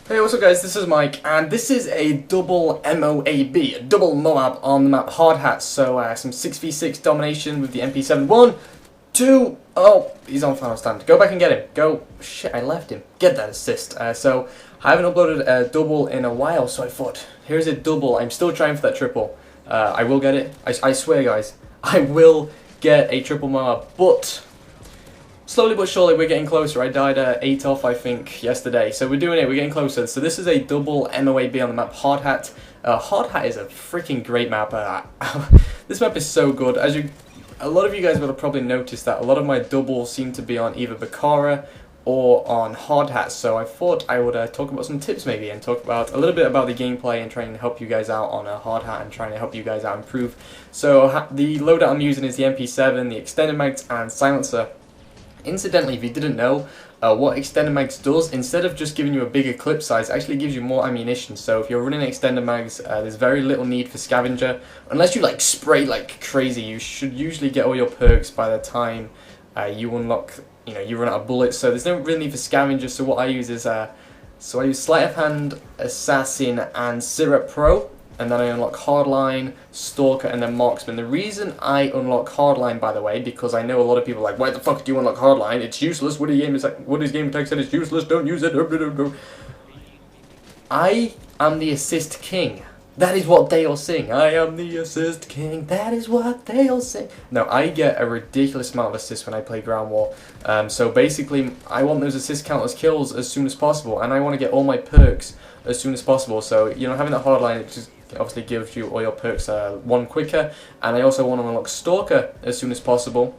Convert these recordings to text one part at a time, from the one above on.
Hey, what's up guys, this is Mike, and this is a double MOAB, a double Moab on the map Hardhat, so some 6v6 domination with the MP7. 1, 2, oh, he's on final stand. Go back and get him. Go, shit, I left him. Get that assist. So, I haven't uploaded a double in a while, so I thought, here's a double. I'm still trying for that triple. I will get it. I swear guys, I will get a triple Moab, but slowly but surely we're getting closer. I died 8 off I think yesterday, so we're doing it, we're getting closer. So this is a double MOAB on the map Hardhat. Hardhat is a freaking great map. This map is so good. A lot of you guys will have probably noticed that a lot of my doubles seem to be on either Bakara or on Hardhat, so I thought I would talk about some tips maybe and talk about a little bit about the gameplay and trying to help you guys out on Hardhat and trying to help you guys out improve. So the loadout I'm using is the MP7, the extended mags and silencer. Incidentally, if you didn't know, what extended mags does, instead of just giving you a bigger clip size, it actually gives you more ammunition. So if you're running extended mags, there's very little need for scavenger. Unless you like spray like crazy, you should usually get all your perks by the time you unlock, you run out of bullets. So there's no real need for scavenger. So what I use is, I use Sleight of Hand, Assassin, and Syrup Pro. And then I unlock Hardline, Stalker, and then Marksman. The reason I unlock Hardline, by the way, because I know a lot of people are like, why the fuck do you unlock Hardline? It's useless. What his game tech said it's useless. Don't use it. I am the assist king. That is what they all sing. I am the assist king. That is what they all sing. No, I get a ridiculous amount of assists when I play Ground War. So basically, I want those assist count as kills as soon as possible, and I want to get all my perks as soon as possible. So having that Hardline, it just obviously gives you all your perks one quicker, and I also want to unlock Stalker as soon as possible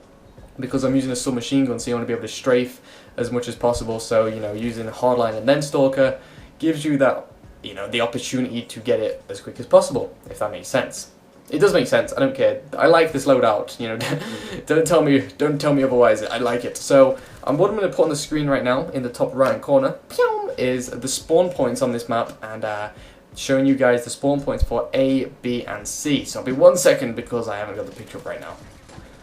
because I'm using a submachine gun, so you want to be able to strafe as much as possible. So using Hardline and then Stalker gives you that the opportunity to get it as quick as possible, if that makes sense. It does make sense. I don't care. I like this loadout. Don't tell me otherwise. I like it. So what I'm going to put on the screen right now in the top right corner is the spawn points on this map, and showing you guys the spawn points for A, B, and C. So I'll be 1 second because I haven't got the picture up right now.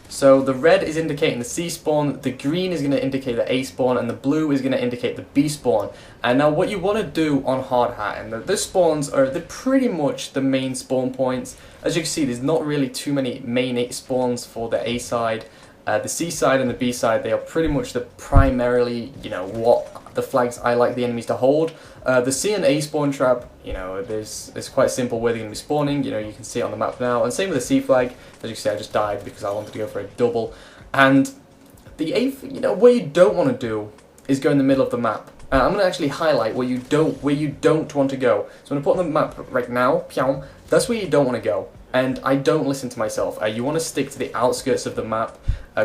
So the red is indicating the C spawn, the green is going to indicate the A spawn, and the blue is going to indicate the B spawn. And now what you want to do on Hardhat, and the spawns are pretty much the main spawn points. As you can see, there's not really too many main 8 spawns for the A side. The C side and the B side, they are pretty much the primarily, what the flags I like the enemies to hold. The C and A spawn trap, it's quite simple where they're going to be spawning. You can see it on the map now. And same with the C flag. As you can see, I just died because I wanted to go for a double. And the A, what you don't want to do is go in the middle of the map. I'm going to actually highlight where you don't want to go. So I'm going to put on the map right now. That's where you don't want to go. And I don't listen to myself. You want to stick to the outskirts of the map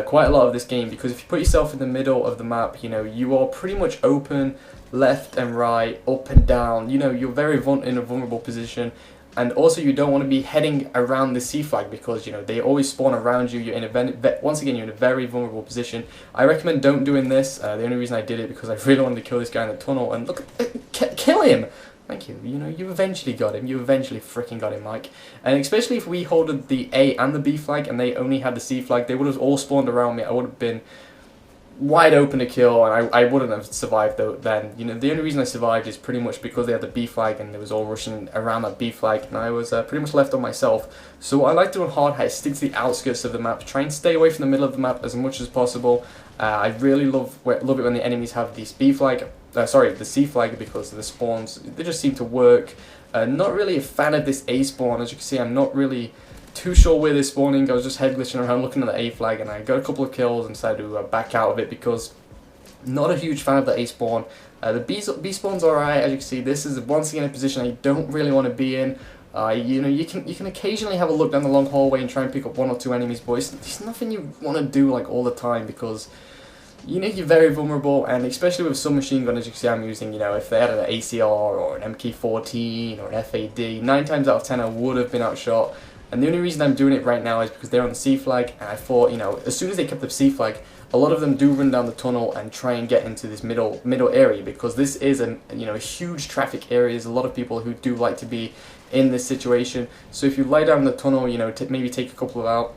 quite a lot of this game, because if you put yourself in the middle of the map, you are pretty much open left and right, up and down. You're very in a vulnerable position. And also you don't want to be heading around the C flag because they always spawn around you. You're in once again, you're in a very vulnerable position. I recommend don't doing this. The only reason I did it because I really wanted to kill this guy in the tunnel, and look, kill him. Thank you. You eventually got him. You eventually freaking got him, Mike. And especially if we holded the A and the B flag and they only had the C flag, they would have all spawned around me. I would have been wide open to kill, and I wouldn't have survived though then. The only reason I survived is pretty much because they had the B flag and they was all rushing around that B flag, and I was pretty much left on myself. So what I like to do on Hardhat is stick to the outskirts of the map, try and stay away from the middle of the map as much as possible. I really love it when the enemies have this B flag. The C flag, because the spawns, they just seem to work. Not really a fan of this A spawn. As you can see, I'm not really too sure where they're spawning. I was just head glitching around looking at the A flag, and I got a couple of kills and decided to back out of it because I'm not a huge fan of the A spawn. The B spawn's alright. As you can see, this is once again a position I don't really want to be in. You can occasionally have a look down the long hallway and try and pick up 1 or 2 enemies, but it's nothing you want to do like all the time because you're very vulnerable, and especially with a submachine gun, as you can see I'm using, if they had an ACR or an MK14 or an FAD, 9 times out of 10 I would have been outshot. And the only reason I'm doing it right now is because they're on the C flag, and I thought, as soon as they kept the C flag, a lot of them do run down the tunnel and try and get into this middle area, because this is a huge traffic area. There's a lot of people who do like to be in this situation. So if you lie down in the tunnel, maybe take a couple out.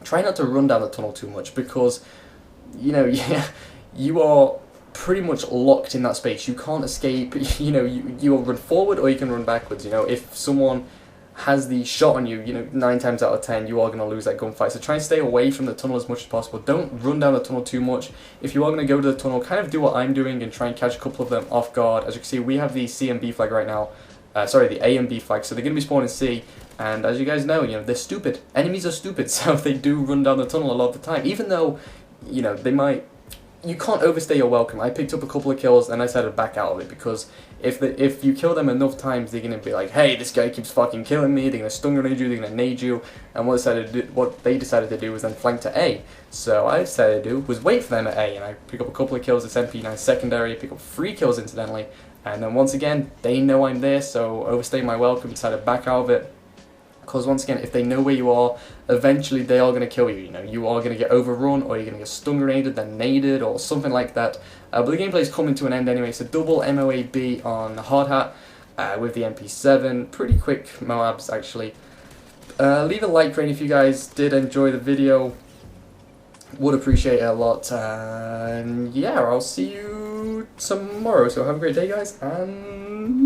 Try not to run down the tunnel too much, because you are pretty much locked in that space. You can't escape. You know, you'll run forward or you can run backwards. You know, if someone has the shot on you, you know, 9 times out of 10 you are going to lose that gunfight. So try and stay away from the tunnel as much as possible. Don't run down the tunnel too much. If you are going to go to the tunnel, kind of do what I'm doing and try and catch a couple of them off guard. As you can see, we have the C and B flag right now. Sorry, the A and B flag. So they're going to be spawning C. And as you guys know, you know, they're stupid. Enemies are stupid, so they do run down the tunnel a lot of the time. Even though, you know, they might... You can't overstay your welcome. I picked up a couple of kills and I decided to back out of it because if you kill them enough times, they're going to be like, hey, this guy keeps fucking killing me, they're going to stun grenade you, they're going to nade you, and what they decided to do was then flank to A. So I decided to do was wait for them at A, and I pick up a couple of kills, this MP9 secondary, pick up 3 kills incidentally, and then once again, they know I'm there, so overstaying my welcome, decided to back out of it. Because once again, if they know where you are, eventually they are going to kill you. You know, you are going to get overrun, or you're going to get stun grenaded, then naded, or something like that. But the gameplay is coming to an end anyway. So double MOAB on Hardhat with the MP7. Pretty quick Moabs actually. Leave a like rating if you guys did enjoy the video. Would appreciate it a lot. And yeah, I'll see you tomorrow. So have a great day, guys, and